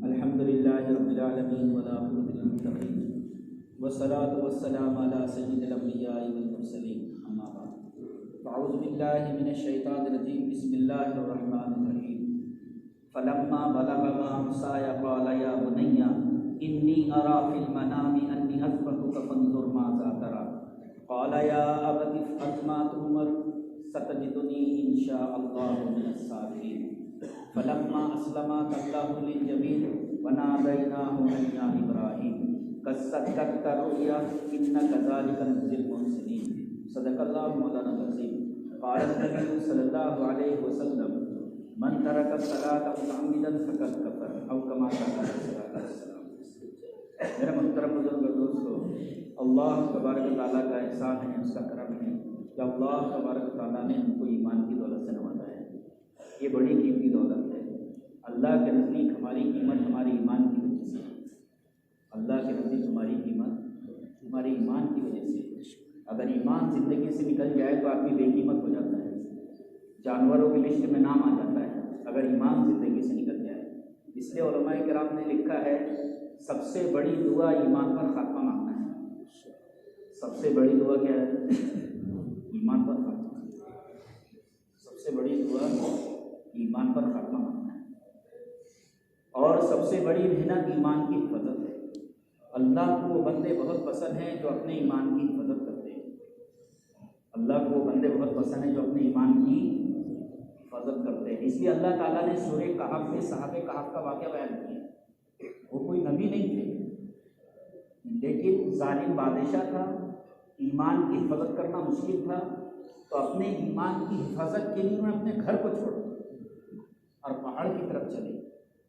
الحمد للہ رب العالمین والعاقبۃ للمتقین والصلاۃ والسلام علی سید الانبیاء والمرسلین اما بعد فاعوذ باللہ من الشیطان الرجیم بسم اللہ الرحمن الرحیم فلما بلغ معه السعي قال یا بنی انی اری فی المنام انی اذبحک فانظر ماذا تری قال یا ابت افعل ما تؤمر ستجدنی ان شاء اللہ من الصابرین فلما اسلما تلہ للجبین ونادیناہ ان یا ابراہیم قد صدقت الرؤیا انا کذلک نجزی المحسنین صدق اللہ مولانا العظیم قال النبی صلی اللہ علیہ وسلم من ترک الصلاۃ متعمدا فقد کفر او کما قال صلی اللہ علیہ وسلم۔ میرے محترم بزرگ اور دوستو، اللہ تبارک تعالیٰ کا احسان ہے، اس کا کرم ہے کہ اللہ تبارک تعالیٰ نے ہم کو ایمان کی دولت سے نوازا ہے۔ یہ بڑی قیمتی دولت ہے۔ اللہ کے نزدیک ہماری قیمت ہماری ایمان کی وجہ سے، اللہ کے نزدیک ہماری قیمت ہماری ایمان کی وجہ سے۔ اگر ایمان زندگی سے نکل جائے تو آدمی بے قیمت ہو جاتا ہے، جانوروں کی لسٹ میں نام آ جاتا ہے اگر ایمان زندگی سے نکل جائے۔ اس لیے علماء کرام نے لکھا ہے سب سے بڑی دعا ایمان پر خاتمہ مانگنا ہے۔ سب سے بڑی دعا کیا ہے؟ ایمان پر خاتمہ۔ سب سے بڑی دعا ایمان پر خاتمہ مانگنا ہے، اور سب سے بڑی محنت ایمان کی حفاظت ہے۔ اللہ کو وہ بندے بہت پسند ہیں جو اپنے ایمان کی حفاظت کرتے ہیں۔ اللہ کو وہ بندے بہت پسند ہیں جو اپنے ایمان کی حفاظت کرتے ہیں۔ اس لیے اللہ تعالیٰ نے سورہ کہف میں صحابہ کہف کا واقعہ بیان کیا۔ وہ کوئی نبی نہیں تھے، لیکن ظالم بادشاہ تھا، ایمان کی حفاظت کرنا مشکل تھا، تو اپنے ایمان کی حفاظت کے لیے انہوں نے اپنے گھر کو چھوڑا اور پہاڑ کی طرف چلے۔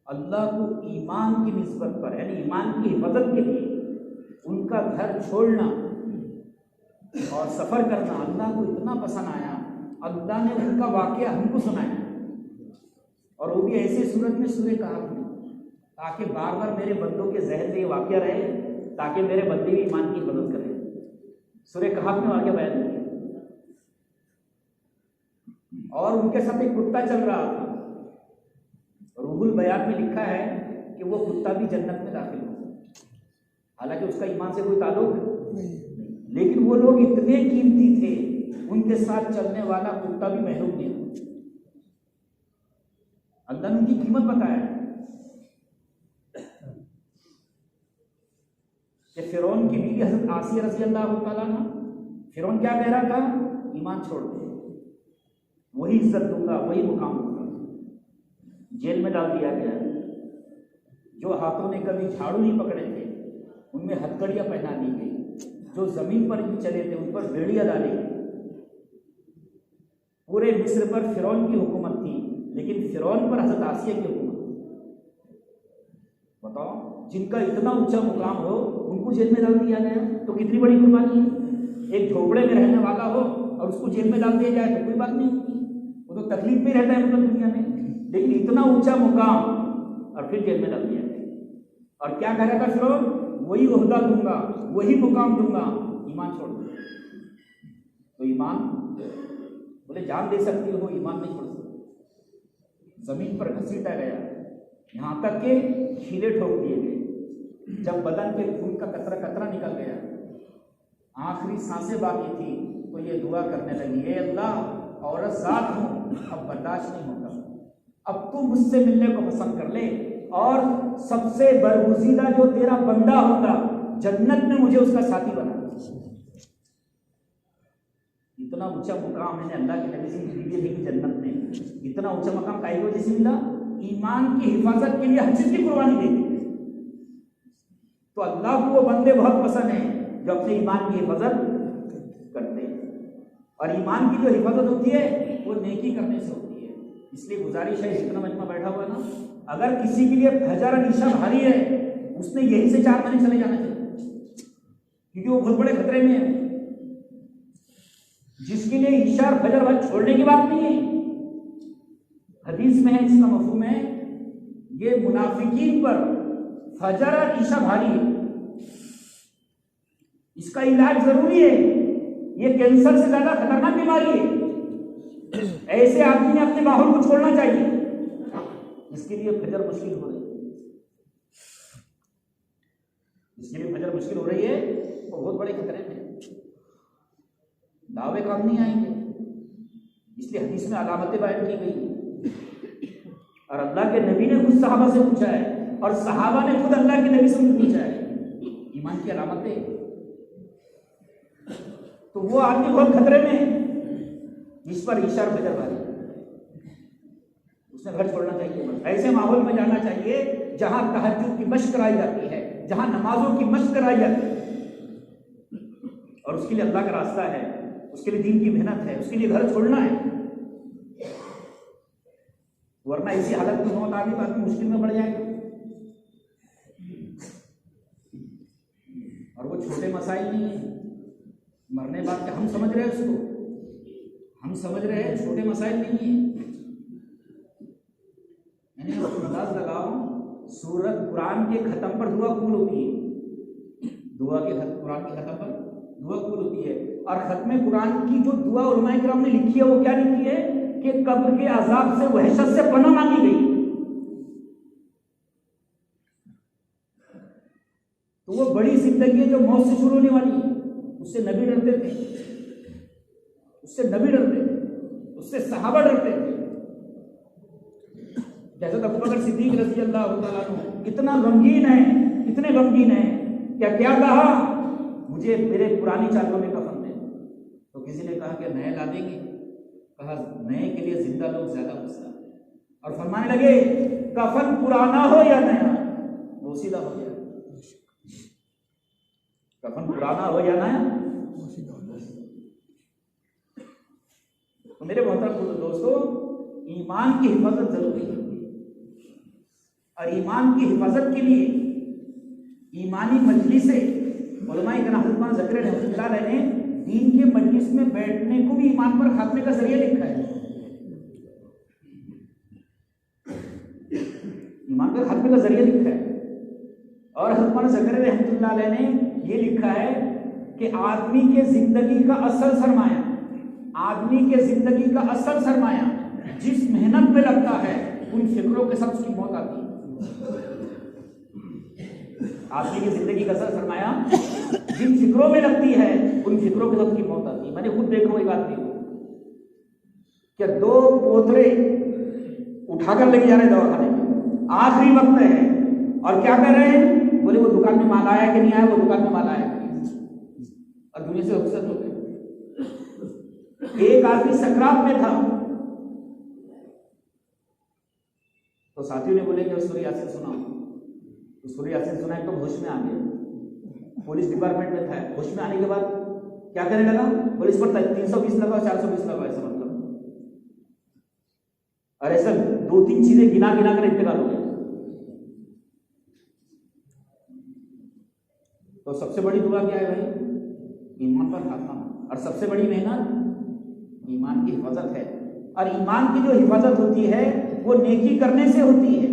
اللہ کو ایمان کی نسبت پر، یعنی ایمان کی حفاظت کے لیے ان کا گھر چھوڑنا اور سفر کرنا اللہ کو اتنا پسند آیا، اللہ نے ان کا واقعہ ہم کو سنایا، اور وہ بھی ایسے صورت میں سورہ کہف میں، تاکہ بار بار میرے بندوں کے ذہن میں یہ واقعہ رہے، تاکہ میرے بندے بھی ایمان کی حفاظت کریں۔ سورہ کہف میں واقعہ بیان کیا، اور ان کے ساتھ ایک کتا چل رہا تھا۔ روح البیان میں لکھا ہے کہ وہ کتا بھی جنت میں داخل ہو، حالانکہ اس کا ایمان سے کوئی تعلق نہیں، لیکن وہ لوگ اتنے قیمتی تھے، ان کے ساتھ چلنے والا کتا بھی محروم نہیں ہوا۔ اللہ نے ان کی قیمت بتایا کہ فرعون کی بیوی حضرت آسیہ رضی اللہ تعالیٰ عنہ، فرعون کیا کہہ رہا تھا؟ ایمان چھوڑ دے، وہی عزت دوں گا، وہی مقام دوں گا۔ جیل میں ڈال دیا گیا۔ جو ہاتھوں نے کبھی جھاڑو نہیں پکڑے تھے ان میں ہتھکڑیاں پہنا دی گئی، جو زمین پر بھی چلے تھے ان پر بیڑیاں ڈالی گئی۔ پورے مصر پر فرعون کی حکومت تھی، لیکن فرعون پر حضرت آسیہ کی حکومت تھی۔ بتاؤ، جن کا اتنا اونچا مقام ہو ان کو جیل میں ڈال دیا گیا تو کتنی بڑی قربانی ہے۔ ایک جھوپڑے میں رہنے والا ہو اور اس کو جیل میں ڈال دیا جائے تو کوئی بات نہیں ہوتی، وہ تو تکلیف میں رہتا ہے مطلب دنیا میں، لیکن اتنا اونچا مقام اور پھر جیل میں ڈال دیا گیا۔ اور کیا کہہ رہا تھا فرعون؟ وہی عہدہ دوں گا، وہی مقام دوں گا، ایمان چھوڑ دوں۔ تو ایمان بولے جان دے سکتی ہو، ایمان نہیں چھوڑ سکتی۔ زمین پر گھسیٹا گیا، یہاں تک کہ کھیلے ٹھوک دیے گئے۔ جب بدن کے خون کا قطرہ قطرہ نکل گیا، آخری سانسیں باقی تھی، تو یہ دعا کرنے لگی، اے اللہ، عورت ذات ہوں، اب برداشت نہیں ہوگا، اب تو مجھ سے ملنے کو پسند کر لے، اور سب سے برگزیدہ جو تیرا بندہ ہوگا جنت میں مجھے اس کا ساتھی بنا۔ اتنا اونچا مقام میں نے اللہ کے نبی سے بیوی دیکھی جنت میں، اتنا اونچا مقام کائی کی وجہ سے ملا؟ ایمان کی حفاظت کے لیے ہر چیز کی قربانی دے دی۔ تو اللہ کو وہ بندے بہت پسند ہیں جو اپنے ایمان کی حفاظت کرتے ہیں، اور ایمان کی جو حفاظت ہوتی ہے وہ نیکی کرنے سے ہوتی ہے۔ اس لیے گزارش ہے، جتنا مجمع بیٹھا ہوا ہے نا، اگر کسی کے لیے فجر اور عشاء بھاری ہے، اس نے یہیں سے 4 مہینے چلے جانا چاہیے، کیونکہ وہ بہت بڑے خطرے میں ہے۔ جس کے لیے عشاء اور فجر بھر چھوڑنے کی بات نہیں ہے، حدیث میں ہے، اس کا مفہوم ہے یہ منافقین پر فجر اور عشاء بھاری ہے، اس کا علاج ضروری ہے، یہ کینسر سے زیادہ خطرناک بیماری ہے۔ ایسے آدمی نے اپنے ماحول کو چھوڑنا چاہیے، اس کے لیے فجر مشکل ہو رہی ہے۔ جس کے لیے فجر مشکل ہو رہی ہے وہ بہت بڑے خطرے میں، دعوے کام نہیں آئیں گے۔ اس لیے حدیث میں علامتیں بیان کی گئی، اور اللہ کے نبی نے خود صحابہ سے پوچھا ہے، اور صحابہ نے خود اللہ کے نبی سے پوچھا ہے ایمان کی علامتیں۔ تو وہ آدمی بہت خطرے میں جس پر عشاء اور فجر باری، اس نے گھر چھوڑنا چاہیے، ایسے ماحول میں جانا چاہیے جہاں تہجد کی مشق کرائی جاتی ہے، جہاں نمازوں کی مشق کرائی جاتی ہے، اور اس کے لیے اللہ کا راستہ ہے، اس کے لیے دین کی محنت ہے، اس کے لیے گھر چھوڑنا ہے، ورنہ اسی حالت میں موت آدمی آدمی مشکل میں پڑ جائے گا۔ اور وہ چھوٹے مسائل نہیں ہیں، مرنے بعد ہم سمجھ رہے ہیں، اس کو ہم سمجھ رہے ہیں چھوٹے مسائل نہیں ہیں۔ میں نے انداز لگاؤ، سورت قرآن کے ختم پر دعا قبول ہوتی ہے، قرآن کے ختم پر دعا قبول ہوتی ہے، اور ختم قرآن کی جو دعا علماء کرام نے لکھی ہے وہ کیا لکھی ہے کہ قبر کے عذاب سے، وحشت سے پناہ مانگی گئی۔ تو وہ بڑی زندگی ہے جو موت سے شروع ہونے والی ہے، اس سے نبی ڈرتے تھے، اس سے نبی ڈرتے تھے، اس سے صحابہ ڈرتے تھے۔ جیسے ابوبکر صدیق رضی اللہ تعالیٰ عنہ اتنا غمگین ہے، اتنے غمگین ہیں، کیا کہا، مجھے میرے پرانی چادروں میں کفن دے۔ تو کسی نے کہا کہ نئے لا دیں گے، کہا نئے کے لیے زندہ لوگ زیادہ مسئلہ، اور فرمانے لگے کفن پرانا ہو یا نیا وہ سیدھا ہو گیا، کفن پرانا ہو یا نیا۔ تو میرے محترم دوستو، ایمان کی حفاظت ضروری ہے، اور ایمان کی حفاظت کے لیے ایمانی مجلسیں، علماء کرام حضرت ذکر رحمۃ اللہ علیہ نے دین کے مجلس میں بیٹھنے کو بھی ایمان پر خاتمے کا ذریعہ لکھا ہے، ایمان پر خاتمے کا ذریعہ لکھا ہے۔ اور حضرت ذکر رحمۃ اللہ علیہ نے یہ لکھا ہے کہ آدمی کے زندگی کا اصل سرمایہ، آدمی کے زندگی کا اصل سرمایہ جس محنت میں لگتا ہے ان فکروں کے ساتھ اس کی موت آتی ہے۔ آدمی کی زندگی کا اصل سرمایہ جن فکروں میں لگتی ہے ان فکروں کے ساتھ اس کی موت آتی ہے۔ میں نے خود دیکھا ہوں ایک آدمی کو کہ 2 پوترے اٹھا کر لے کے جا رہے دواخانے میں، آخری وقت ہے، اور کیا کر رہے ہیں، بولے وہ دکان میں مال آیا کہ نہیں آیا، وہ دکان میں مال آیا کہ نہیں، اور دنیا سے رخصت ہو گئے۔ ایک آدمی سکرات میں تھا، تو ساتھیوں نے بولے کہ سورہ یاسین سنا، تو سورہ یاسین سنا تو ہوش میں آ گیا، پولیس ڈپارٹمنٹ میں تھا، ہوش میں آنے کے بعد کیا کرنے لگا، پولیس پر 320 لگا، 420 لگا، ایسا مطلب، اور ایسا 2-3 چیزیں گنا گنا کر انتقال ہو گیا۔ تو سب سے بڑی دعا کیا ہے بھائی، ایمان پر خاتمہ، اور سب سے بڑی محنت ایمان کی حفاظت ہے، اور ایمان کی جو حفاظت ہوتی ہے وہ نیکی کرنے سے ہوتی ہے۔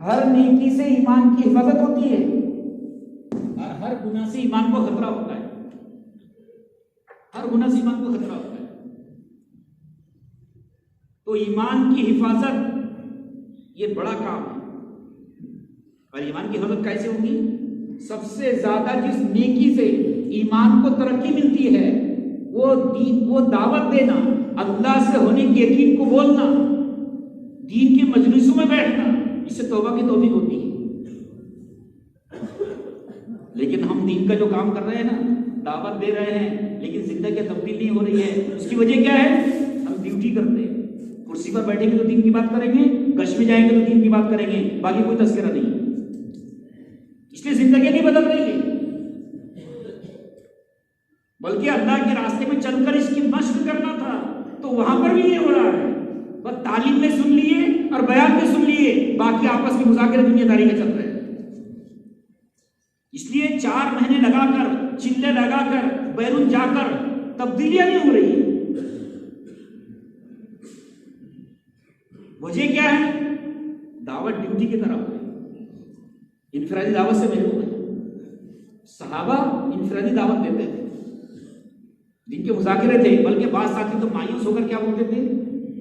ہر نیکی سے ایمان کی حفاظت ہوتی ہے، اور ہر گناہ سے ایمان کو خطرہ ہوتا ہے، ہر گناہ سے ایمان کو خطرہ ہوتا ہے۔ تو ایمان کی حفاظت یہ بڑا کام ہے، اور ایمان کی حفاظت کیسے ہوگی؟ سب سے زیادہ جس نیکی سے ایمان کو ترقی ملتی ہے وہ دعوت دینا، اللہ سے ہونے کے یقین کو بولنا، دین کے مجلسوں میں بیٹھنا، اس سے توبہ کی توفیق ہوتی ہے۔ لیکن ہم دین کا جو کام کر رہے ہیں نا، دعوت دے رہے ہیں، لیکن زندگی تبدیل نہیں ہو رہی ہے، اس کی وجہ کیا ہے؟ ہم ڈیوٹی کرتے ہیں، کرسی پر بیٹھیں گے تو دین کی بات کریں گے، گشت میں جائیں گے تو دین کی بات کریں گے، باقی کوئی تذکرہ نہیں، اس لیے زندگی نہیں بدل رہی ہے، بلکہ اللہ کے راستے میں چل کر اس کی مشق کرنا تھا، تو وہاں پر بھی یہ ہو رہا ہے، بس تعلیم میں سن لیے اور بیان میں سن لیے، باقی آپس کے مذاکرے دنیا داری کے چل رہے ہیں۔ اس لیے 4 مہینے لگا کر، چلے لگا کر، بیرون جا کر تبدیلیاں نہیں ہو رہی، وجہ کیا ہے؟ دعوت ڈیوٹی کی طرح ہو رہی، انفرادی دعوت سے محروم ہے۔ صحابہ انفرادی دعوت دیتے تھے، جن کے مذاکرے تھے، بلکہ بعض ساتھی تو مایوس ہو کر کیا بولتے تھے،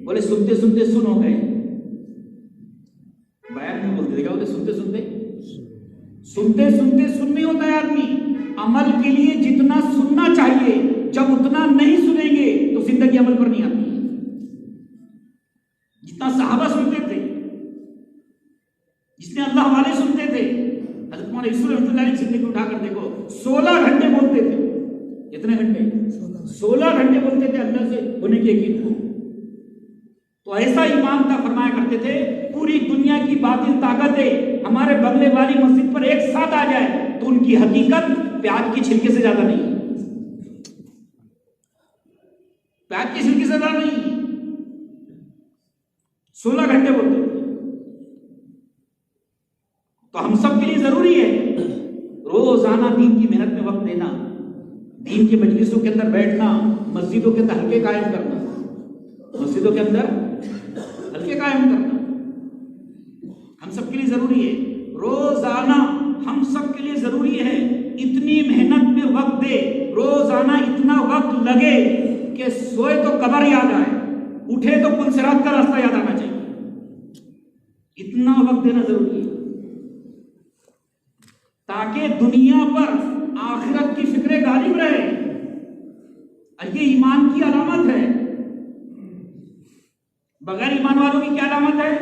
بولے سنتے سنتے سن ہو گئے. بیان میں بولتے تھے کیا، بولے سنتے سنتے سن نہیں ہوتا ہے آدمی. عمل کے لیے جتنا سننا چاہیے، جب اتنا نہیں سنیں گے تو زندگی عمل پر نہیں آتی. جتنا صحابہ سنتے تھے، جتنے اللہ والے سنتے تھے، حضرت مولانا یوسف رحمۃ اللہ علیہ کی زندگی اٹھا کر دیکھو، 16 گھنٹے بولتے تھے. کتنے گھنٹے؟ 16 گھنٹے بولتے تھے اللہ سے ہونے کے یقین کو. تو ایسا ایمان تھا، فرمایا کرتے تھے پوری دنیا کی باطل طاقتیں ہمارے بغلے والی مسجد پر ایک ساتھ آ جائے تو ان کی حقیقت پیاز کی چھلکے سے زیادہ نہیں. پیاز کی چھلکے سے زیادہ نہیں. 16 گھنٹے بولتے تھے. تو ہم سب کے لیے ضروری ہے روزانہ دین کی محنت میں وقت دینا، دین کے مجلسوں کے اندر بیٹھنا، مسجدوں کے اندر حلقے قائم کرنا، مسجدوں کے اندر حلقے قائم کرنا ہم سب کے لیے ضروری ہے. روزانہ ہم سب کے لیے ضروری ہے اتنی محنت میں وقت دے، روزانہ اتنا وقت لگے کہ سوئے تو قبر یاد آئے، اٹھے تو پل صراط کا راستہ یاد آنا چاہیے. اتنا وقت دینا ضروری ہے تاکہ دنیا پر آخرت کی فکر غالب رہے. اور یہ ایمان کی علامت ہے. بغیر ایمان والوں کی کیا علامت ہے؟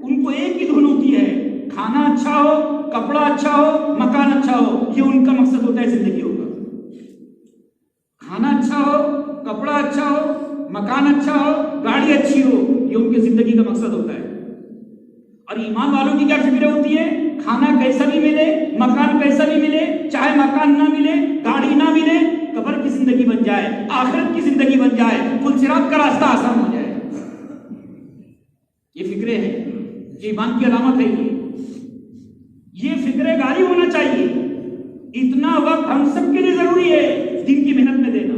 ان کو ایک ہی دھن ہوتی ہے، کھانا اچھا ہو، کپڑا اچھا ہو، مکان اچھا ہو. یہ ان کا مقصد ہوتا ہے زندگیوں کا. کھانا اچھا ہو، کپڑا اچھا ہو، مکان اچھا ہو، گاڑی اچھی ہو، یہ ان کی زندگی کا مقصد ہوتا ہے. اور ایمان والوں کی کیا فکر ہوتی ہے؟ کھانا کیسا بھی ملے، مکان کیسا بھی ملے، چاہے مکان نہ ملے، گاڑی نہ ملے، قبر کی زندگی بن جائے، آخرت کی زندگی بن جائے، پل صراط کا راستہ آسان ہو جائے. یہ فکریں ہیں، یہ ایمان کی علامت ہے. یہ فکریں غالب ہونا چاہیے. اتنا وقت ہم سب کے لیے ضروری ہے دین کی محنت میں دینا،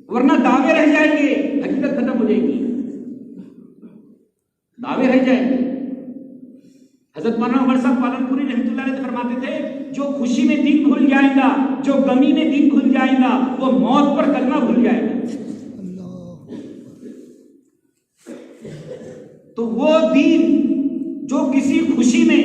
ورنہ دعوے رہ جائیں گے، حقیقت ختم ہو جائے گی. دعوے رہ جائیں گے. حضرت مولانا عمر صاحب پالنپوری رحمۃ اللہ علیہ فرماتے تھے جو خوشی میں دین بھول جائے گا، جو غمی میں دین بھول جائے گا، وہ موت پر کلمہ بھول جائے گا. تو وہ دین جو کسی خوشی میں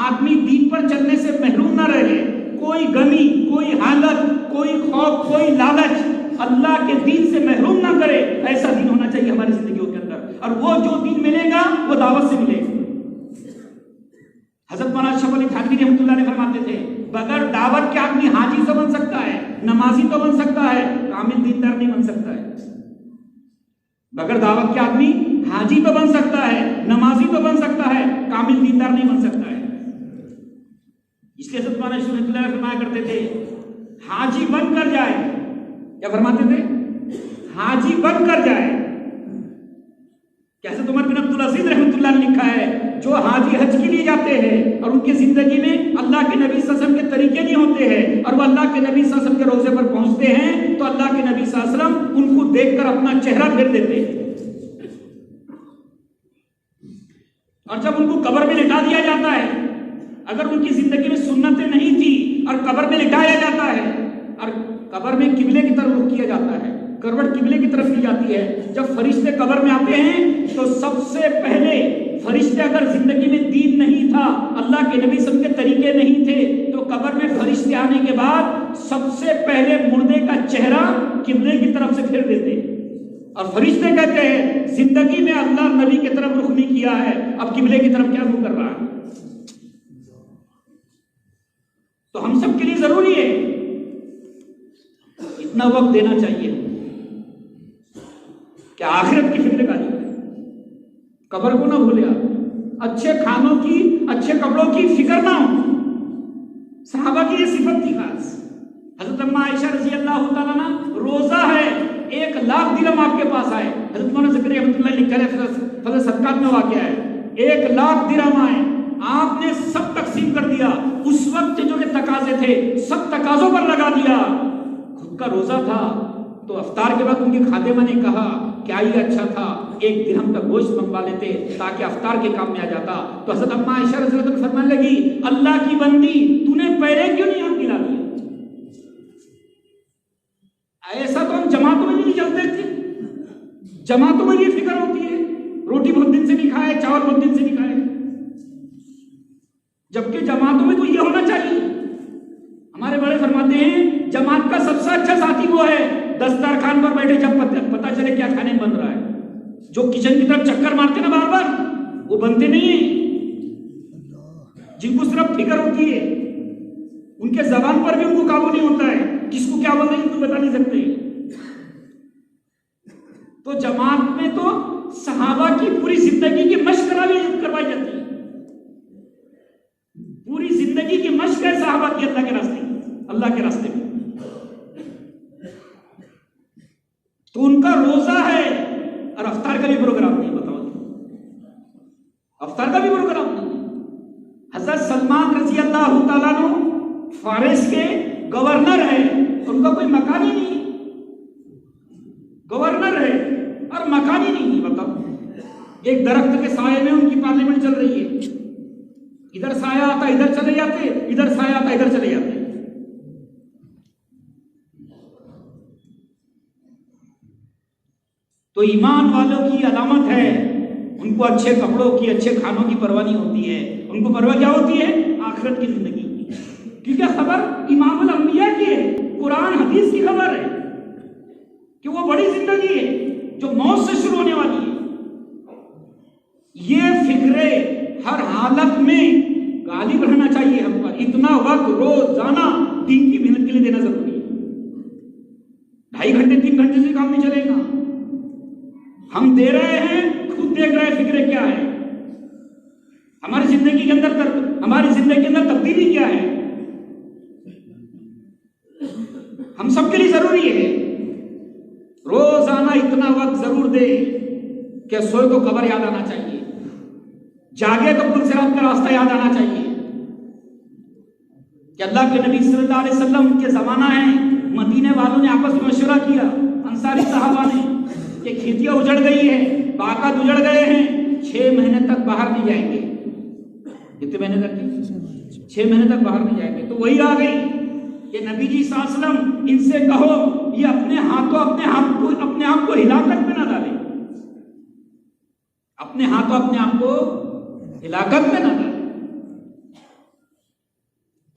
آدمی دین پر چلنے سے محروم نہ رہے، کوئی غمی، کوئی حالت، کوئی خوف، کوئی لالچ اللہ کے دین سے محروم نہ کرے، ایسا دین ہونا چاہیے ہماری زندگیوں کے اندر. اور وہ جو دین ملے گا وہ دعوت سے ملے گا. حضرت مولانا اشرف علی تھانوی رحمۃ اللہ علیہ فرماتے تھے بغیر دعوت کے آدمی حاجی تو بن سکتا ہے، نمازی تو بن سکتا ہے، کامل دیندار نہیں بن سکتا ہے. بغیر دعوت کے آدمی حاجی تو بن سکتا ہے، نمازی تو بن سکتا ہے، کامل دیندار نہیں بن سکتا ہے. اس لیے حضرت مولانا اشرف رحمۃ اللہ علیہ فرمایا کرتے تھے حاجی بن کر جائے. کیا فرماتے تھے؟ حاجی بن کر جائے. حضرت عمر بن عبدالعزیز رحمۃ اللہ نے لکھا ہے جو حاجی حج کے لیے جاتے ہیں اور ان کی زندگی میں اللہ کے نبی صلی اللہ علیہ وسلم کے طریقے نہیں ہوتے ہیں اور وہ اللہ کے نبی صلی اللہ علیہ وسلم کے روضے پر پہنچتے ہیں تو اللہ کے نبی صلی اللہ علیہ وسلم ان کو دیکھ کر اپنا چہرہ پھیر دیتے ہیں. اور جب ان کو قبر میں لٹا دیا جاتا ہے، اگر ان کی زندگی میں سنتیں نہیں تھی اور قبر میں لٹایا جاتا ہے اور قبر میں قبلے کی طرف رخ کیا جاتا ہے، کروٹ قبلے کی طرف کی جاتی ہے، جب فرشتے قبر میں آتے ہیں تو سب سے پہلے فرشتے اگر زندگی میں دین نہیں تھا، اللہ کے نبی صلی اللہ علیہ وسلم کے طریقے نہیں تھے، تو قبر میں فرشتے آنے کے بعد سب سے پہلے مردے کا چہرہ قبلے کی طرف سے پھیر دیتے ہیں اور فرشتے کہتے ہیں زندگی میں اللہ نبی کی طرف رخ نہیں کیا ہے، اب قبلے کی طرف کیا منہ کر رہا ہے. تو ہم سب کے لیے ضروری ہے اتنا وقت دینا چاہیے کہ آخرت کی فکر غالب ہے، قبر کو نہ بھولے، آپ اچھے کھانوں کی، اچھے کپڑوں کی فکر نہ ہو. صحابہ کی یہ صفت تھی خاص. حضرت اماں عائشہ رضی اللہ تعالیٰ عنہ روزہ ہے 1,00,000 درہم آپ کے پاس آئے، حضرت مولانا زکریا رحمۃ اللہ لکھا ہے فضل صدقات میں واقعہ ہے، 1,00,000 درہم آئے، آپ نے سب تقسیم کر دیا. اس وقت جو کہ تقاضے تھے سب تقاضوں پر لگا دیا. خود کا روزہ تھا تو افطار کے بعد ان کے خادمہ نے کہا کیا یہ اچھا تھا 1 درہم کا گوشت منگوا لیتے تاکہ افطار کے کام میں آ جاتا. تو حضرت اماں عائشہ رضی اللہ عنہا فرمانے لگی اللہ کی بندی تو نے پہلے کیوں نہیں ہم دلا دیا؟ جماعتوں میں یہ فکر ہوتی ہے روٹی بہت دن سے نہیں کھائے، چاول بہت دن سے نہیں کھائے، جبکہ جماعتوں میں تو یہ ہونا چاہیے۔ ہمارے بڑے فرماتے ہیں جماعت کا سب سے اچھا ساتھی وہ ہے دسترخوان پر بیٹھے جب پتہ چلے کیا کھانے میں بن رہا ہے۔ جو کچن کی طرف چکر مارتے نا بار بار، وہ بنتے نہیں ہیں۔ جن کو صرف فکر ہوتی ہے، ان کے زبان پر بھی ان کو قابو نہیں ہوتا ہے، کس کو کیا بول رہے ہیں کوئی بتا نہیں سکتے۔ تو جماعت میں تو صحابہ کی پوری زندگی کی مشق کروائی جاتی ہے، پوری زندگی کی مشق ہے صحابہ کی اللہ کے راستے میں۔ تو ان کا روزہ ہے اور افطار کا بھی پروگرام نہیں، بتاؤ افطار کا بھی پروگرام نہیں۔ حضرت سلمان رضی اللہ تعالیٰ عنہ فارس کے گورنر ہے، ان کا کوئی مکان ہی نہیں، گورنر ہے اور مکان ہی نہیں، بتاؤ۔ ایک درخت کے سائے میں ان کی پارلیمنٹ چل رہی ہے، ادھر سایہ آتا ادھر چلے جاتے، ادھر سایہ آتا ادھر چلے جاتے۔ تو ایمان والوں کی علامت ہے، ان کو اچھے کپڑوں کی، اچھے کھانوں کی پرواہ نہیں ہوتی ہے، ان کو پرواہ کیا ہوتی ہے؟ آخرت کی زندگی کی، کیونکہ خبر امام الانبیاء کی ہے، قرآن حدیث کی خبر ہے کہ وہ بڑی زندگی ہے جو موت سے شروع ہونے والی ہے۔ یہ فکرے ہر حالت میں غالب رہنا چاہیے ہم پر۔ اتنا وقت روزانہ دین کی محنت کے لیے دینا ضروری ہے۔ 2.5 گھنٹے 3 گھنٹے سے کام نہیں چلے گا۔ ہم دے رہے ہیں، خود دیکھ رہے ہیں فکرے کیا ہے، ہماری زندگی کے اندر تبدیلی کیا ہے۔ ہم سب کے لیے ضروری ہے روزانہ اتنا وقت ضرور دے کہ سوئے تو قبر یاد آنا چاہیے، جاگے تو پل صراط کا راستہ یاد آنا چاہیے کہ اللہ کے نبی صلی اللہ علیہ وسلم کے زمانہ ہے، مدینے والوں نے آپس میں مشورہ کیا، انصاری صحابہ نے، کہ کھیتیاں اجڑ گئی ہے، باغات اجڑ گئے ہیں، 6 مہینے تک باہر نہیں جائیں گے۔ کتنے مہینے تک؟ 6 مہینے تک باہر نہیں جائیں گے۔ تو وہی آ گئی کہ نبی جی صلی اللہ علیہ وسلم ان سے کہو یہ اپنے ہاتھوں اپنے آپ کو ہلاکت میں نہ ڈالیں، اپنے ہاتھوں اپنے آپ کو ہلاکت میں نہ ڈالیں۔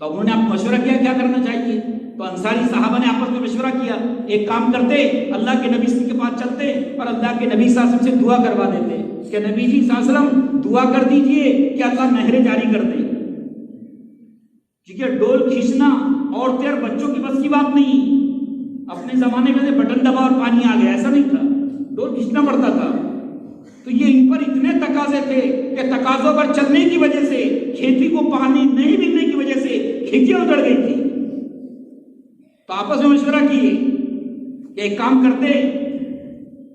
تو انہوں نے آپ مشورہ کیا کیا کرنا چاہیے، تو انصاری صحابہ نے آپس میں مشورہ کیا، ایک کام کرتے، اللہ کے نبی صلی اللہ علیہ وسلم کے پاس چلتے اور اللہ کے نبی صلی اللہ علیہ وسلم سے دعا کروا دیتے کہ نبی جی صلی اللہ علیہ وسلم دعا کر دیجئے کہ اللہ نہریں جاری کر دے، کیونکہ ڈول کھینچنا عورتیں اور بچوں کی بس کی بات نہیں۔ اپنے زمانے میں بٹن دبا اور پانی آ گیا، ایسا نہیں تھا، ڈول کھینچنا پڑتا تھا۔ تو یہ ان پر اتنے تقاضے تھے کہ تقاضوں پر چلنے کی وجہ سے، کھیتی کو پانی نہیں ملنے کی وجہ سے کھیتیاں اجڑ گئی تھی۔ تو آپس میں مشورہ کیے کہ ایک کام کرتے،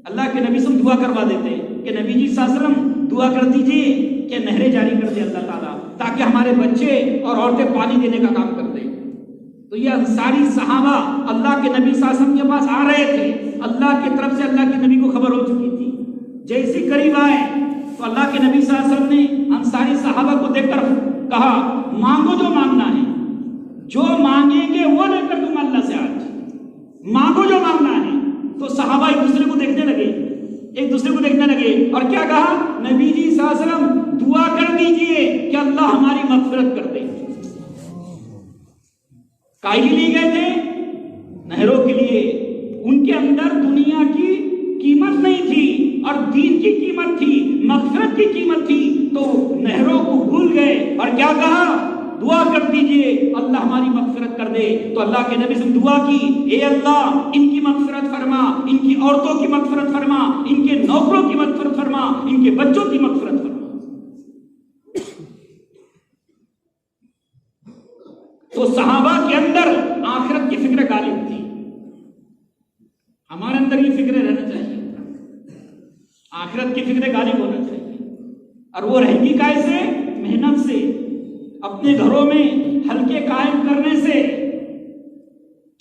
اللہ کے نبی سے دعا کروا دیتے کہ نبی جی صلی اللہ علیہ وسلم دعا کر دیجئے کہ نہریں جاری کر دے اللہ تعالیٰ، تاکہ ہمارے بچے اور عورتیں پانی دینے کا کام کر دیں۔ تو یہ انصاری صحابہ اللہ کے نبی صلی اللہ علیہ وسلم کے پاس آ رہے تھے، اللہ کی طرف سے اللہ کے نبی کو خبر ہو چکی تھی۔ جیسی قریب آئے تو اللہ کے نبی صلی اللہ علیہ وسلم نے انصاری صحابہ کو دیکھ کر کہا مانگو جو مانگنا ہے، جو مانگیں گے وہ لے کر تم اللہ سے، آج مانگو جو مانگنا ہے۔ تو صحابہ ایک دوسرے کو دیکھنے لگے اور کیا کہا، نبی جی صلی اللہ علیہ وسلم دعا کر دیجئے کہ اللہ ہماری مغفرت کر دے۔ کائے کے لیے گئے تھے؟ نہروں کے لیے۔ ان کے اندر دنیا کی قیمت نہیں تھی اور دین کی قیمت تھی، مغفرت کی قیمت تھی، تو نہروں کو بھول گئے اور کیا کہا، دعا کر دیجئے اللہ ہماری مغفرت کر دے۔ تو اللہ کے نبی سے دعا کی، اے اللہ ان کی مغفرت فرما، ان کی عورتوں کی مغفرت فرما، ان کے نوکروں کی مغفرت فرما، ان کے بچوں کی مغفرت فرما۔ تو صحابہ کے اندر آخرت کی فکر غالب تھی، ہمارے اندر یہ فکر رہنا چاہیے، آخرت کی فکر غالب ہونا چاہیے۔ اور وہ رہے گی کیسے؟ محنت سے، اپنے گھروں میں حلقے قائم کرنے سے۔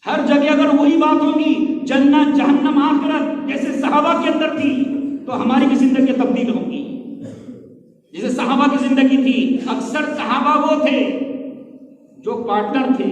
ہر جگہ اگر وہی بات ہوگی جنت جہنم آخرت جیسے صحابہ کے اندر تھی، تو ہماری بھی زندگی تبدیل ہوگی جیسے صحابہ کی زندگی تھی۔ اکثر صحابہ وہ تھے جو پارٹنر تھے،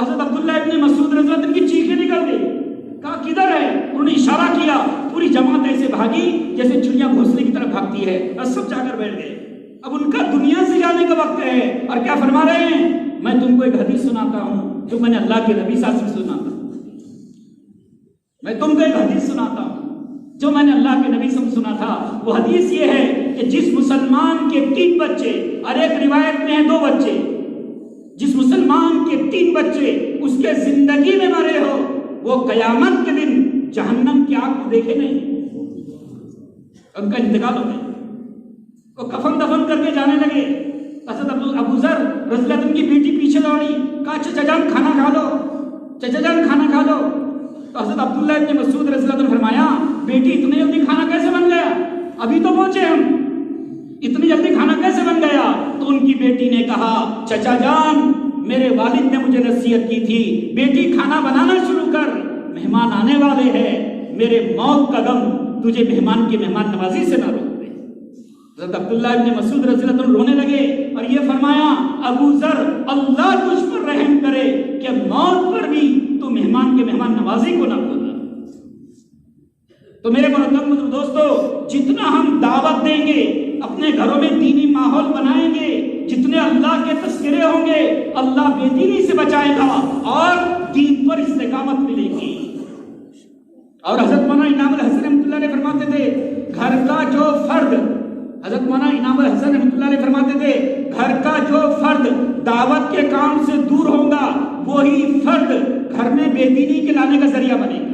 حضرت عبداللہ ابن مسعود رضی اللہ عنہ کی چیخیں نکل گئی، کہا کدھر ہے؟ انہوں نے اشارہ کیا، پوری جماعت ایسے بھاگی جیسے چڑیا گھونسلے کی طرف بھاگتی ہے، اور سب جا کر بیٹھ گئے۔ اب ان کا دنیا سے جانے کا وقت ہے، اور کیا فرما رہے ہیں؟ میں تم کو ایک حدیث سناتا ہوں جو میں نے اللہ کے نبی صلی اللہ علیہ وسلم سے سنا تھا، میں تم کو ایک حدیث سناتا ہوں جو میں نے اللہ کے نبی سے سنا تھا۔ وہ حدیث یہ ہے کہ جس مسلمان کے 3 بچے، اور ایک روایت میں ہے 2 بچے، جس مسلمان کے 3 بچے اس کے زندگی میں مرے ہو، وہ قیامت کے دن جہنم کی آگ کو دیکھے نہیں، ان کا انتقال ہو گیا، وہ کفن دفن کر کے جانے لگے۔ حضرت ابو ذر رضی اللہ عنہ کی بیٹی پیچھے دوڑی، کہا چچا جان کھانا کھا لو، چچا جان کھانا کھا لو۔ تو حضرت عبداللہ ابن مسعود رضی اللہ عنہ نے فرمایا بیٹی اتنی جلدی کھانا کیسے بن گیا؟ ابھی تو پہنچے ہم، اتنی جلدی کھانا کیسے بن گیا؟ تو ان کی بیٹی نے کہا چچا جان میرے والد نے مجھے نصیحت کی تھی، بیٹی کھانا بنانا شروع کر، مہمان آنے والے ہیں، میرے موت کا غم تجھے مہمان کی مہمان نوازی سے نہ روک دے۔ حضرت عبداللہ ابن مسعود رضی اللہ عنہ رونے لگے اور یہ فرمایا ابو ذر اللہ تجھ پر رحم کرے کہ موت پر بھی تو مہمان کے مہمان نوازی کو نہ بھولا۔ تو میرے محترم دوستو، جتنا ہم دعوت دیں گے، اپنے گھروں میں دینی ماحول بنائیں گے، جتنے اللہ کے تذکرے ہوں گے، اللہ بے دینی سے بچائے گا اور دین پر استقامت ملے گی۔ اور حضرت مولانا انعام الحسن رحمۃ اللہ علیہ فرماتے تھے گھر کا جو فرد، حضرت مولانا انعام الحسن رحمۃ اللہ علیہ فرماتے تھے گھر کا جو فرد دعوت کے کام سے دور ہوگا وہی فرد گھر میں بے دینی کے لانے کا ذریعہ بنے گا۔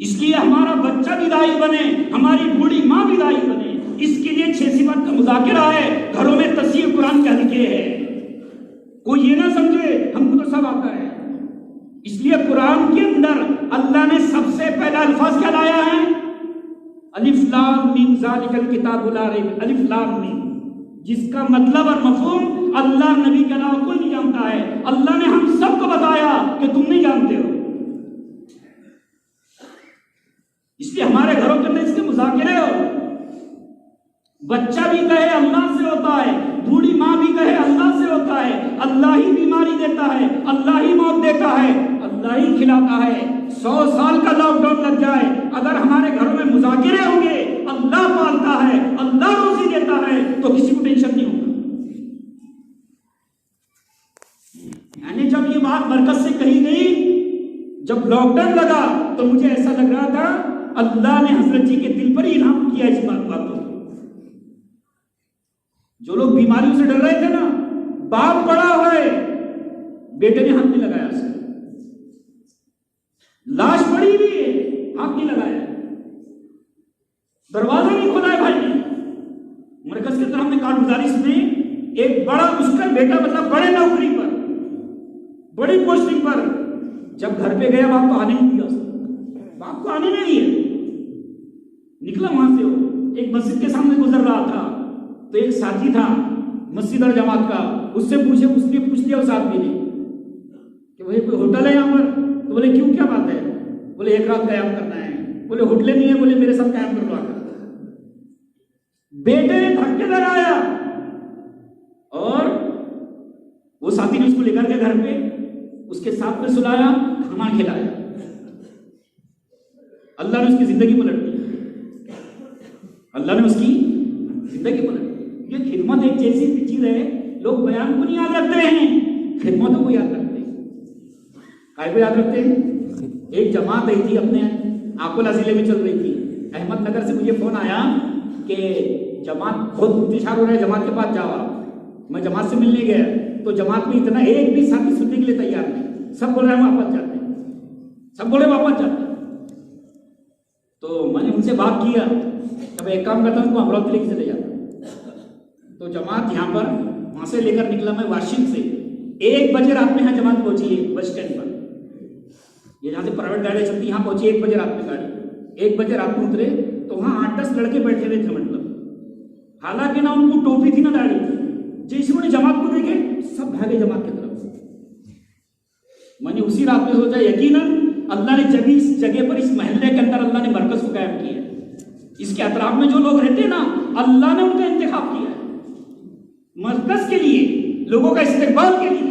اس لیے ہمارا بچہ بھی داعی بنے، ہماری بوڑھی ماں بھی داعی بنے، اس کے لیے 6 صفات کا مذاکرہ ہے، گھروں میں تفسیر قرآن کے حلقے ہے۔ کوئی یہ نہ سمجھے ہم کو تو سب آتا ہے، اس لیے قرآن کے اندر اللہ نے سب سے پہلا الفاظ کیا لایا ہے؟ الف لام میم ذالک الکتاب لا ریب، الف لام میم، جس کا مطلب اور مفہوم اللہ نبی کے علاوہ کوئی نہیں جانتا ہے۔ اللہ نے ہم سب کو بتایا کہ تم نہیں جانتے ہو، اس لیے ہمارے گھروں کے اندر اس کے مذاکرے ہو۔ بچہ بھی کہے اللہ سے ہوتا ہے، بوڑھی ماں بھی کہے اللہ سے ہوتا ہے، اللہ ہی بیماری دیتا ہے، اللہ ہی موت دیتا ہے، اللہ ہی کھلاتا ہے۔ 100 سال کا لاک ڈاؤن لگ جائے، اگر ہمارے گھروں میں مذاکرے ہوں گے اللہ پالتا ہے، اللہ روزی دیتا ہے، تو کسی کو ٹینشن نہیں ہوگا۔ یعنی جب یہ بات مرکز سے کہی گئی، جب لاک ڈاؤن لگا تو مجھے ایسا لگ رہا تھا اللہ نے حضرت جی کے دل پر ہی الہام کیا اس باتوں۔ جو لوگ بیماریوں سے ڈر رہے تھے نا، باپ پڑا ہوئے، بیٹے نے ہاتھ نہیں لگایا اسے، لاش پڑی ہوئی ہے، ہاتھ نہیں لگایا، دروازہ نہیں کھولا ہے بھائی نے۔ مرکز کے طرف میں کارگزاری میں ایک بڑا اس کا بیٹا مطلب بڑے نوکری پر، بڑی پوسٹنگ پر، جب گھر پہ گیا باپ کو آنے نہیں دیا، باپ کو آنے نہیں دیا، نکلا وہاں سے۔ وہ ایک مسجد کے سامنے گزر رہا تھا تو ایک ساتھی تھا مسجد اور جماعت کا، اس سے پوچھے، اس نے پوچھ لیا اس آدمی نے کہ بھائی کوئی ہوٹل ہے یہاں پر؟ تو بولے کیوں، کیا بات ہے؟ بولے 1 رات قیام کرنا ہے۔ بولے ہوٹلیں نہیں ہے؟ بولے میرے ساتھ قیام کر لو آ کر۔ بیٹے نے دھکے دار آیا اور وہ ساتھی نے اس کو لے کر کے گھر پہ اس کے ساتھ میں سلایا، کھانا کھلایا، اللہ نے اس کی زندگی پلٹ دی، اللہ نے اس کی زندگی پلٹ دی۔ یہ خدمت ایک ایسی چیز ہے، لوگ بیان کو نہیں یاد رکھتے ہیں، خدمتوں کو یاد رکھتے ہیں۔ کائے کو یاد رکھتے ہیں؟ ایک جماعت آئی تھی اپنے آکولہ ضلع میں چل رہی تھی، احمد نگر سے مجھے فون آیا کہ جماعت بہت انتشار ہو رہا ہے، جماعت کے پاس جاؤ۔ میں جماعت سے ملنے گیا تو جماعت میں اتنا ایک بھی ساتھی سننے کے لیے تیار نہیں، سب بول رہے ہیں واپس جاتے ہیں، سب بولے واپس جاتے ہیں۔ تو میں نے ان سے بات کیا، اب ایک کام کرتا ہوں ان کو امراوتی لے کے چلے جاتا ہوں۔ تو جماعت یہاں پر وہاں سے لے کر نکلا میں واشنگ سے، 1 بجے رات میں یہاں جماعت پہنچی ہے بس اسٹینڈ پر، یہ جہاں سے پرائیویٹ گاڑیاں چلتی یہاں پہنچی 1 بجے رات میں گاڑی، 1 بجے رات میں اترے تو وہاں 8-10 لڑکے بیٹھے ہوئے تھے، مطلب حالانکہ نہ ان کو ٹوپی تھی نہ داڑھی تھی۔ جیسے انہوں نے جماعت کو دیکھے سب بھاگے جماعت کی طرف۔ میں نے اسی رات میں سوچا یقیناً اللہ نے جب اس جگہ پر، اس محلے کے اندر اللہ نے مرکز کو قائم کیا ہے، اس کے اطراف میں جو لوگ رہتے ہیں نا، اللہ نے ان کا انتخاب کیا ہے مرکز کے لیے، لوگوں کا استقبال کے لیے۔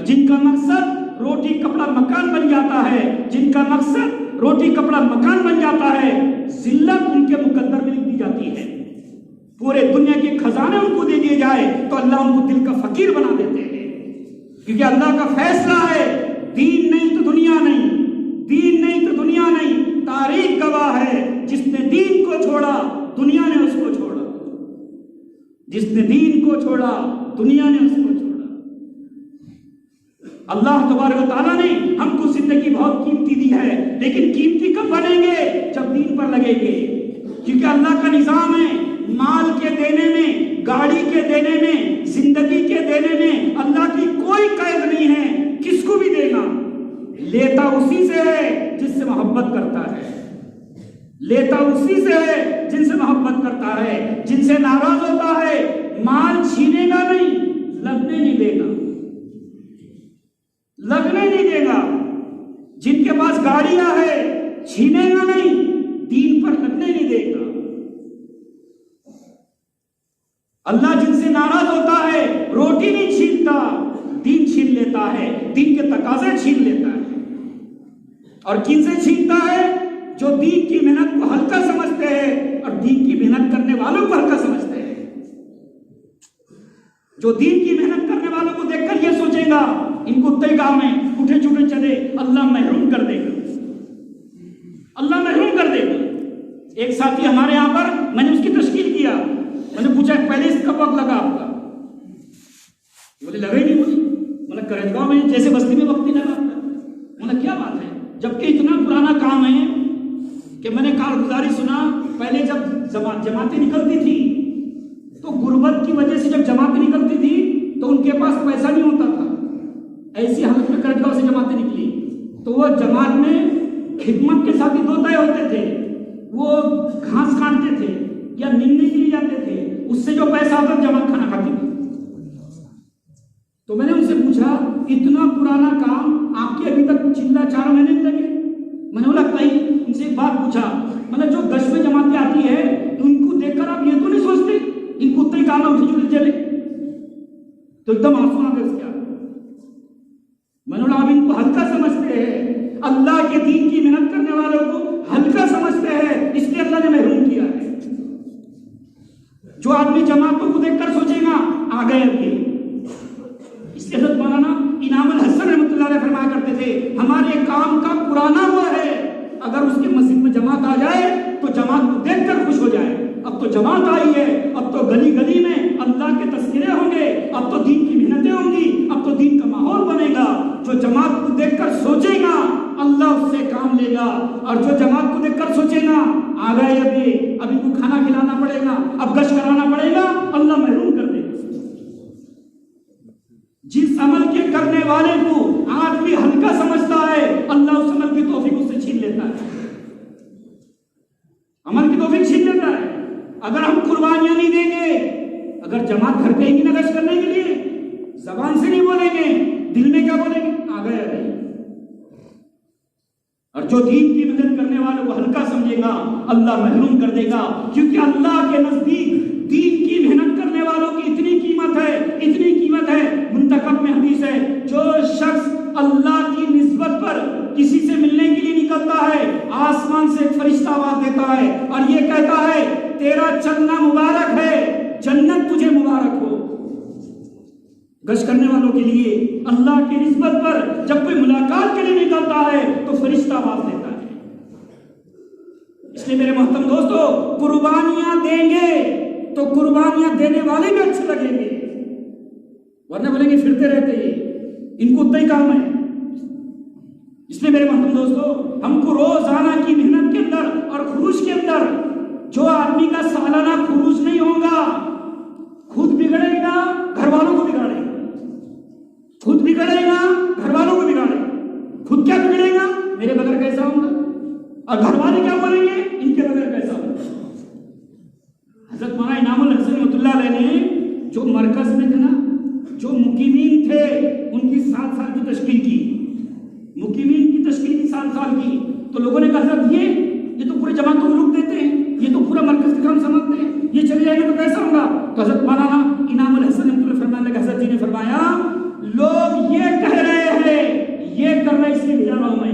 اور جن کا مقصد روٹی کپڑا مکان بن جاتا ہے، جن کا مقصد روٹی کپڑا مکان بن جاتا ہے، ذلت ان کے مقدر میں لکھ دی جاتی ہے۔ پورے دنیا کے خزانے ان کو دے دیے جائے تو اللہ ان کو دل کا فقیر بنا دیتے ہیں، کیونکہ اللہ کا فیصلہ ہے دین نہیں تو دنیا نہیں، دین نہیں تو دنیا نہیں۔ تاریخ گواہ ہے، جس نے دین کو چھوڑا دنیا نے اس کو چھوڑا، جس نے دین کو چھوڑا دنیا نے اس کو چھوڑا۔ اللہ تبارک و تعالیٰ نے ہم کو زندگی بہت قیمتی دی ہے، لیکن قیمتی کب بنیں گے؟ جب دین پر لگیں گے، کیونکہ اللہ کا نظام ہے مال کے دینے میں، گاڑی کے دینے میں، زندگی کے دینے میں اللہ کی کوئی قید نہیں ہے، کس کو بھی دے گا۔ لیتا اسی سے ہے جس سے محبت کرتا ہے، لیتا اسی سے ہے جن سے محبت کرتا ہے، جن سے ناراض ہوتا ہے مال چھینے گا نہیں، لگنے نہیں دے گا، لگنے نہیں دے گا۔ جن کے پاس گاڑیاں ہے چھینے گا نہیں، دین پر لگنے نہیں دے گا۔ اللہ جن سے ناراض ہوتا ہے روٹی نہیں چھینتا، دین چھین لیتا ہے، دین کے تقاضے چھین لیتا ہے۔ اور کن سے چھینتا ہے؟ جو دین کی محنت کو ہلکا سمجھتے ہیں اور دین کی محنت کرنے والوں کو ہلکا سمجھتے ہیں۔ جو دین کی محنت کرنے والوں کو دیکھ کر یہ سوچے گا ان کو اتنے کام ہے، اٹھے چھوٹے چلے، اللہ محروم کر دے گا، اللہ محروم کر دے گا۔ ایک ساتھی ہمارے یہاں پر، میں نے اس کی تشکیل کیا، میں نے پوچھا پہلے اس کب وقت لگا آپ کا؟ بولے لگا ہی نہیں مجھے، میں نے کرج گاؤں میں جیسے بستی میں وقت نہیں لگا آپ کا۔ میں نے کیا بات ہے، جبکہ اتنا پرانا کام ہے کہ میں نے کارگزاری سنا، پہلے جب جماعتیں نکلتی تھی تو غربت کی وجہ سے جب جماعتیں نکلتی تھی تو ان کے پاس پیسہ نہیں ہوتا تھا، ایسی حالت میں کرج گاؤں سے جماعتیں نکلی تو وہ جماعت میں خدمت کے ساتھ ہی دو طے ہوتے تھے، وہ گھاس کاٹتے تھے یا نمنے کے لیے جاتے تھے، اس سے جو پیسہ آتا جماعت کھانا کھاتی تھی۔ تو میں نے ان سے پوچھا اتنا پرانا کام آپ کے ابھی تک چلا 4 مہینے نہیں لگے؟ میں نے بولا کئی، ان سے ایک بات پوچھا، میں نے جو گش میں جماعتیں آتی ہے ان کو دیکھ کر آپ یہ تو نہیں سوچتے ان کو اتنے کام اٹھے چھوٹے چلے؟ تو ایک دم آنسو آ گئے اس کے آگے۔ میں نے بولا آپ ان کو ہلکا سمجھتے ہیں، اللہ کے دین کی محنت کرنے والوں کو ہلکا سمجھتے ہیں، اس لیے اللہ نے محروم کیا ہے۔ جو آدمی جماعتوں کو دیکھ کر سوچے گا آ گئے ابھی، اس لیے حضرت مولانا انعام الحسن رحمۃ اللہ علیہ فرمایا کرتے تھے ہمارے کام کا پرانا وہ ہے، اگر اس کے مسجد میں جماعت آ جائے تو جماعت کو دیکھ کر خوش ہو جائے، اب تو جماعت آئی ہے، اب تو گلی گلی میں اللہ کے تذکرے ہوں گے، اب تو دین کی محنتیں ہوں گی، اب تو دین کا ماحول بنے گا۔ جو جماعت کو دیکھ کر سوچے گا اللہ اس سے کام لے گا، اور جو جماعت کو دیکھ کر سوچے گا آ گئے ابھی کو کھانا کھلانا پڑے گا، اب گشت کرانا پڑے گا، اللہ محروم کر دے گا۔ جس عمل کے کرنے والے کو آدمی ہلکا سمجھتا ہے اللہ اس عمل کی توفیق اس سے چھین لیتا ہے، عمل کی توفیق چھین لیتا ہے۔ اگر ہم قربانیاں نہیں دیں گے، اگر جماعت گھر پہ ہی نہ گشت کرنے کے لیے زبان سے نہیں بولیں گے، دل میں کیا بولیں گے؟ آ گئے۔ اور جو دین کی مدد کرنے والوں کو ہلکا سمجھے گا اللہ محروم کر دے گا، کیونکہ اللہ کے نزدیک دین کی محنت کرنے والوں کی اتنی قیمت ہے، اتنی قیمت ہے۔ منتخب میں حدیث ہے جو شخص اللہ کی نسبت پر کسی سے ملنے کے لیے نکلتا ہے آسمان سے ایک فرشتہ آواز دیتا ہے اور یہ کہتا ہے تیرا چلنا مبارک ہے، جنت تجھے مبارک ہو۔ گشت کرنے والوں کے لیے اللہ کی نسبت پر جب کوئی ملاقات کے لیے نکلتا ہے تو فرشتہ آواز دیتا ہے۔ اس لیے میرے محترم دوستو، قربانیاں دیں گے تو قربانیاں دینے والے بھی اچھے لگیں گے، ورنہ بولیں گے پھرتے رہتے ہیں ان کو اتنا ہی کام ہے۔ اس لیے میرے محترم دوستو، ہم کو روزانہ کی محنت کے اندر اور خروج کے اندر جو آدمی کا سالانہ خروج نہیں ہوگا خود بگڑے گا، گھر والوں کو بگاڑے گا، خود بگڑے گا، گھر والوں کو بگاڑے گا۔ خود کیا بگڑے گا؟ میرے بغیر کیسا ہوں گا، اور گھر والے کیا بولیں گے؟ ان کے بغیر کیسا ہوں گا۔ حضرت مولانا انعام الحسن رحمۃ اللہ علیہ نے جو مرکز میں تھے نا، جو مقیمین تھے ان کی 7 سال کی تشکیل کی، مقیمین کی تشکیل کی 7 سال کی، تو لوگوں نے کہا حضرت یہ تو پورے جماعتوں کو رک دیتے ہیں، یہ تو پورا مرکز کا کام سمجھتے ہیں، یہ چلے جائیں گے تو کیسا ہوگا؟ تو حضرت مولانا انعام الحسن رحمۃ اللہ فرمانے لگے، حضرت جی نے فرمایا لوگ یہ کہہ اس لیے بھیجا رہا ہوں میں.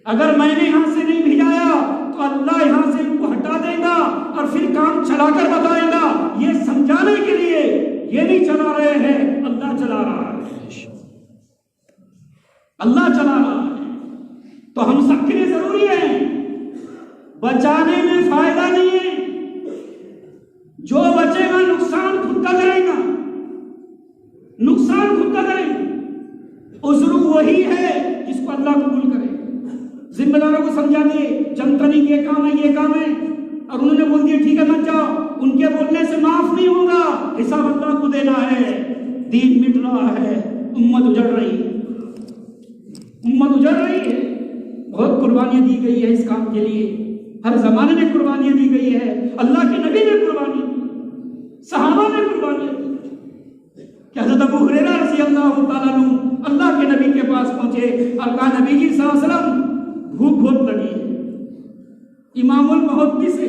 اگر میں نے یہاں سے نہیں بھیجایا تو اللہ یہاں سے ان کو ہٹا دے گا اور پھر کام چلا کر بتائے گا. یہ سمجھانے کے لیے یہ نہیں چلا رہے ہیں، اللہ چلا رہا ہے، اللہ چلا رہا ہے. تو ہم سب کے لیے ضروری ہے، بچانے میں فائدہ نہیں ہے. جو بچے گا نقصان خود کا کرے گا، نقصان خود کا کرے گا. عذر وہی ہے جس کو اللہ قبول کرے. ذمہ داروں کو سمجھا دیے جنتا نہیں یہ کام ہے یہ کام ہے، اور انہوں نے بول دیا ٹھیک ہے مت جاؤ. ان کے بولنے سے معاف نہیں ہوگا، حساب اللہ کو دینا ہے. دین مٹ رہا ہے، امت اجڑ رہی ہے، امت اجڑ رہی ہے. بہت قربانیاں دی گئی ہے اس کام کے لیے، ہر زمانے میں قربانیاں دی گئی ہے. اللہ کے نبی نے قربانی دی، صحابہ نے قربانیاں دی. کہ حضرت ابو ہریرہ رضی اللہ تعالیٰ عنہ اللہ کے نبی کے پاس پہنچے اور کہا نبی جی صلی اللہ علیہ وسلم بھوک بہت لگی ہے. امام المحدث ہے،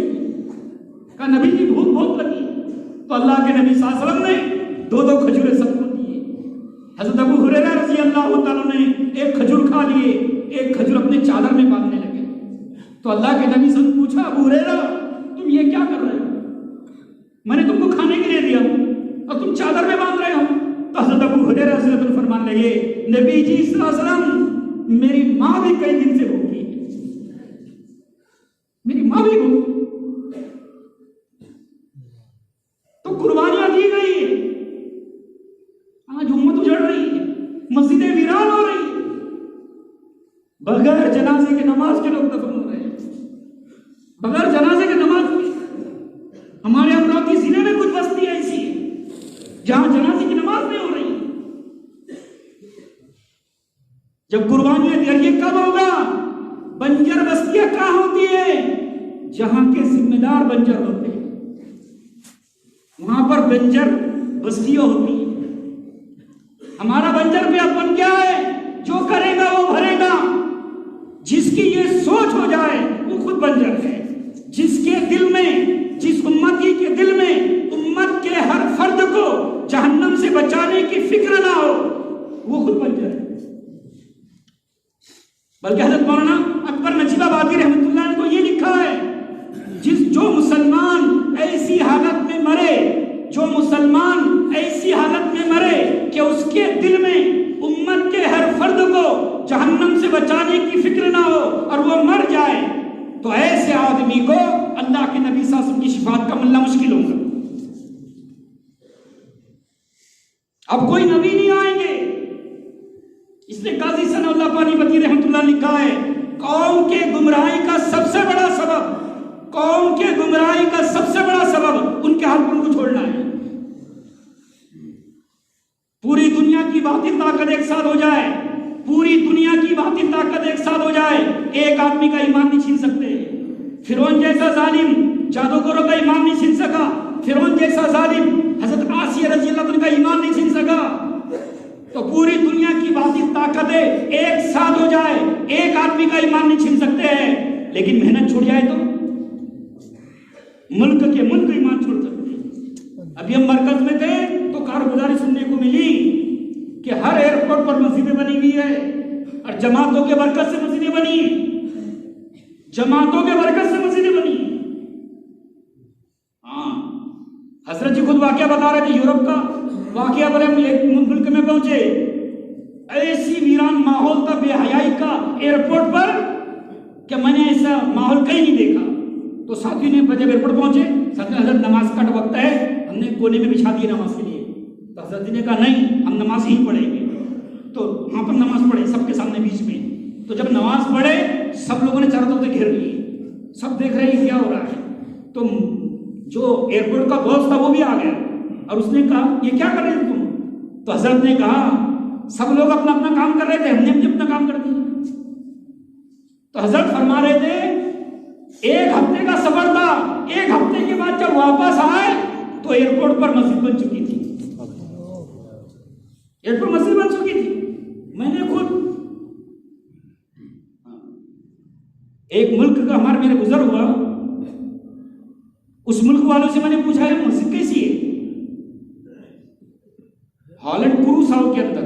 کہا نبی جی بھوک بہت لگی ہے. تو اللہ کے نبی صلی اللہ علیہ وسلم نے 2 کھجوریں سب کو دیے. حضرت ابو ہریرہ رضی اللہ تعالیٰ نے ایک کھجور کھا لیے، ایک کھجور اپنے چادر میں باندھنے لگے. تو اللہ کے نبی سے پوچھا ابو ہریرہ تم یہ کیا کر رہے ہو؟ میں نے تم کو کھانے کے لیے دیا اور تم چادر میں باندھ رہے ہو. تو حضرت ابو ہریرہ رضی اللہ عنہ فرمانے لگے نبی جی صلی اللہ علیہ وسلم میری ماں بھی کئی دن سے بھوکی ہے، میری ماں بھی بھوکی. تو قربانیاں دی گئی ہے. آج امت اجڑ رہی ہے، مسجدیں ویران ہو رہی ہیں، بغیر جنازے کے نماز کے لوگ دفن ہو رہے ہیں، بغیر جنازے کے نماز. ہمارے امراوتی ضلع میں کچھ بستی ایسی ہے جہاں جنازے کی نماز نہیں ہو رہی. جب قربانیاں یہ کب ہوگا؟ بنجر بستیاں کہاں ہوتی ہے؟ جہاں کے ذمہ دار بنجر ہوتے ہیں، وہاں پر بنجر بستیاں ہوتی ہیں. ہمارا بنجر پہ اپن کیا ہے؟ جو کرے گا وہ بھرے گا. جس کی یہ سوچ ہو جائے وہ خود بنجر ہے. جس کے دل میں، جس امتی کے دل میں امت کے ہر فرد کو جہنم سے بچانے کی فکر نہ ہو وہ خود بنجر ہے. بلکہ حضرت مولانا اکبر نجیب آبادی رحمۃ اللہ نے تو یہ لکھا ہے جو مسلمان ایسی حالت میں مرے، جو مسلمان ایسی حالت میں مرے کہ اس کے دل میں امت کے ہر فرد کو جہنم سے بچانے کی فکر نہ ہو اور وہ مر جائے، تو ایسے آدمی کو اللہ کے نبی صلی اللہ علیہ وسلم کی شفاعت کا ملنا مشکل ہوگا. اب کوئی نبی نہیں آئیں گے. اس لیے قاضی ثناء اللہ پانی پتی رحمۃ اللہ نے لکھا ہے قوم کے گمراہی کا سب سے بڑا سبب، قوم کے گمراہی کا سب سے بڑا سبب ان کے ہاتھ پر ان کو چھوڑنا ہے. پوری دنیا کی باطل طاقت ایک ساتھ ہو جائے، پوری دنیا کی باطل طاقت ایک ساتھ ہو جائے، ایک آدمی کا ایمان نہیں چھین سکتے. فرعون جیسا ظالم جادوگروں کا ایمان نہیں چھین سکا. فرعون جیسا ظالم حضرت آسیہ رضی اللہ عنہ کا ایمان نہیں چھین سکا. تو پوری دنیا کی باطل طاقتیں ایک ساتھ ہو جائے، ایک آدمی کا ایمان نہیں چھین سکتے ہیں. لیکن محنت چھوڑ جائے تو ملک کے ملک ایمان چھوڑ سکتے ہیں. ابھی ہم مرکز میں تھے تو کارگزاری سننے کو ملی کہ ہر ایئرپورٹ پر مسجدیں بنی ہوئی ہے اور جماعتوں کے برکت سے مسجدیں بنی ہیں، جماعتوں کے برکت سے مسجدیں بنی ہیں. ہاں حضرت جی خود واقعہ بتا رہے تھے، یورپ کا واقعہ. بولے ہم ایک ملک میں پہنچے، ایسی ویران ماحول تھا بے حیائی کا ایئرپورٹ پر کہ میں نے ایسا ماحول کہیں نہیں دیکھا. تو ساتھی نے جب ایئرپورٹ پہنچے، ساتھی نے حضرت نماز کا وقت ہے، ہم نے کونے میں بچھا دی نماز کے لیے. تو حضرت نے کہا نہیں ہم نماز ہی پڑھیں گے. تو وہاں پر نماز پڑھے سب کے سامنے بیچ میں. تو جب نماز پڑھے سب لوگوں نے چاروں طرف سے گھیر لیے، سب دیکھ رہے ہیں کیا ہو رہا ہے. تو جو ایئرپورٹ کا باس تھا وہ بھی آ گیا اور اس نے کہا یہ کیا کر رہے ہیں تم؟ تو حضرت نے کہا سب لوگ اپنا اپنا کام کر رہے تھے، ہم نے بھی اپنا کام کر دیا. تو حضرت فرما رہے تھے ایک ہفتے کا سفر تھا، ایک ہفتے کے بعد جب واپس آئے تو ایئرپورٹ پر مسجد بن چکی تھی. ایئرپورٹ مسجد بن چکی تھی. میں نے خود ایک ملک کا ہمارے میرے گزر ہوا، اس ملک والوں سے میں نے پوچھا یہ مسجد کیسی ہے؟ ہالینڈ کروساؤ کے اندر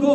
2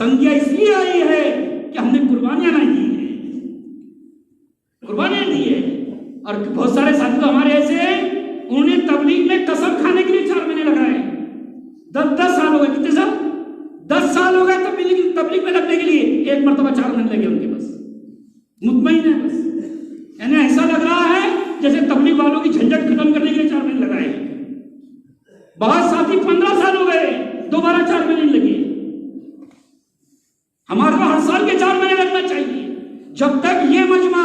تنگیاں اس لیے آئی ہے کہ ہم نے قربانیاں نہیں دی ہیں، قربانیاں دی ہیں۔ اور بہت سارے ساتھی تو ہمارے ایسے ہیں، انہوں نے تبلیغ میں قسم کھانے کے لیے 4 مہینے لگائے، 10 سال ہو گئے، کتنے سال؟ 10 سال ہو گئے تبلیغ میں لگنے کے لیے، ایک مرتبہ 4 مہینے لگے ان کے بس، مطمئن ہے بس، یعنی ایسا لگ رہا ہے جیسے تبلیغ والوں کی جھنجٹ ختم کرنے کے لیے 4 مہینے لگائے۔ بہت ساتھی 15 سال ہو گئے، دوبارہ 4 مہینے لگے۔ ہمارے کو ہر سال کے 4 مہینے لگنا چاہیے۔ جب تک یہ مجمع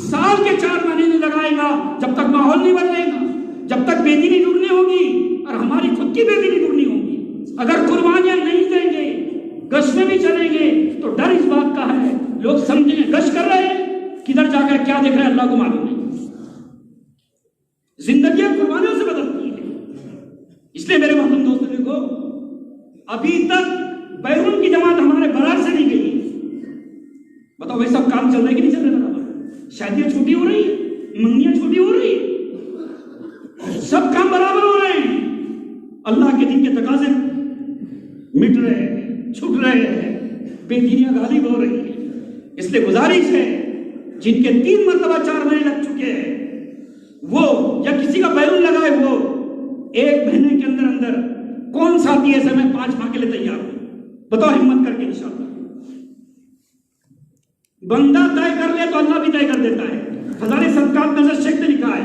سال کے 4 مہینے نہیں لگائے گا، جب تک ماحول نہیں بدلے گا، جب تک بے دینی ڈھونڈنی ہوگی اور ہماری خود کی بے دینی ڈھونڈنی ہوگی۔ اگر قربانیاں نہیں دیں گے، گشت میں بھی چلیں گے، تو ڈر اس بات کا ہے لوگ سمجھیں گے گشت کر رہے ہیں، کدھر جا کر کیا دیکھ رہے ہیں اللہ کو معلوم نہیں۔ زندگیاں قربانیوں سے بدلتی ہیں۔ اس لیے میرے محترم دوستوں دیکھو، ابھی تک بیرون کی جماعت ہمارے برار سے نہیں گئی۔ بتاؤ وہ سب کام چل رہے کہ نہیں چل رہے؟ شادیاں چھوٹی ہو رہی ہیں، منگیاں چھوٹی ہو رہی ہیں، سب کام برابر ہو رہے ہیں۔ اللہ کے دین کے تقاضے مٹ رہے ہیں، چھٹ رہے ہیں، بے دینیاں غالب ہو رہی ہیں۔ اس لیے گزارش ہے جن کے 3 مرتبہ 4 مہینے لگ چکے ہیں، وہ یا کسی کا بیرون لگائے وہ 1 مہینے کے اندر اندر کون ساتھی ایسے میں 5 ماہ کے لیے تیار ہوں؟ بتاؤ ہمت کر کے انشاءاللہ۔ بندہ طے کر لے تو اللہ بھی طے کر دیتا ہے۔ ہزارے صدقات میں سے شیخ نے لکھا ہے